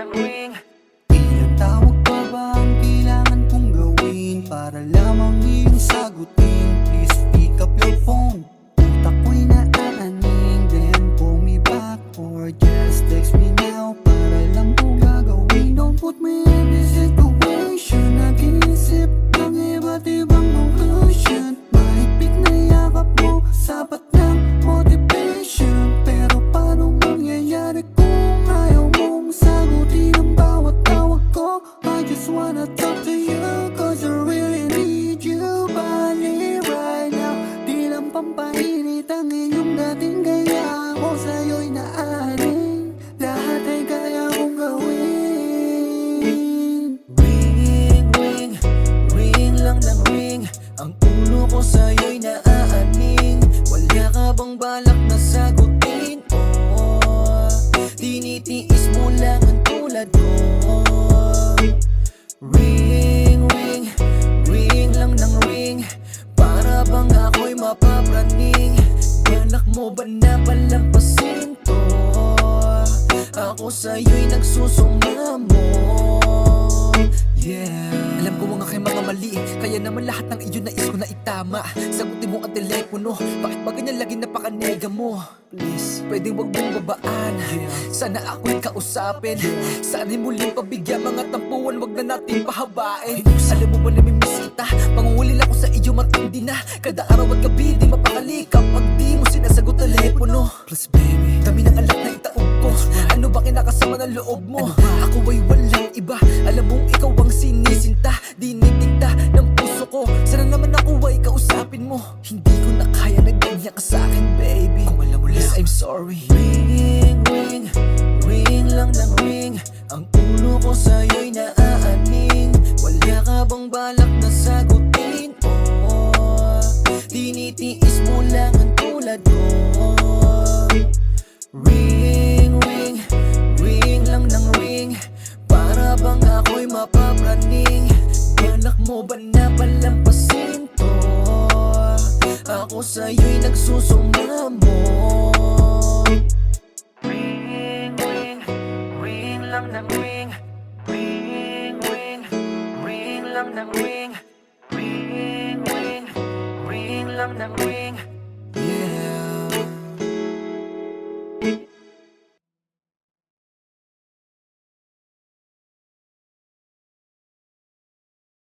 ng ring. Ilang tawag pa ba ang kailangan kong gawin para lamang iyong sagutin? Please pick up your phone. Utak ko'y naaaning, then call me back or just text me now para lang po gagawin. Don't put me in this situation. Nag-iisip ng iba't ibang conclusion. Mahigpit na yakap mo, sapat ng motivation. Pero paano mangyayari kung ayaw mong sagutin ang bawat tawag ko? I just wanna talk to you, cause I really need you. Bali right now, di lang pampainit ang inyong dating, kaya ako sa'yo'y naaring lahat ay kaya kong gawin. Ring, ring, ring lang ng ring. Ang ulo ko sa'yo'y naaaning. Wala ka bang balak na sagutin? Oh, tinitiis mo lang ang tulad ko. Ring, ring, ring lang ng ring. Para bang ako'y mapapraning. Balak mo ba na palampasin to? Ako sa'yo'y nagsusumamo. Yeah. Alam ko mga kay mga mali, kaya naman lahat ng iyon nais ko na itama. Sagutin mo ang telepono, bakit ba ganyan lagi napakanega mo? Please, pwedeng wag mong babaan. Sana ako'y kausapin. Sana'y muling pabigyan, mga tampuan wag na natin pahabain. Alam mo ba na may misita, pangungulil ako sa iyo matindi na. Kada araw at gabi di mapakali kapag di mo sinasagot telepono. Plus baby, dami ng alak na itaog ko. Ano ba kinakasama ng loob mo? Ako ay walang iba, alam mong ikaw ang sinisinta. Dinidikta ng puso ko, sana naman ako ay kausapin mo. Hindi ko na kaya na ganyan ka sa'kin baby. Kung alam mo lang, I'm sorry. Ring, ring, ring lang ng ring. Ang ulo ko sa'yo'y naaaning. Wala ka bang balak na sagutin? Oh, tinitiis mo lang ang tulad ko. Ring, ring, ring lang ng ring. Para bang ako'y mapapraning. Balak mo ba na palampasin to? Ako sa'yo'y nagsusumamo. Ring, ring, ring lang ng ring. Ring, ring, ring lang ng ring. Ring, ring, ring lang ng ring.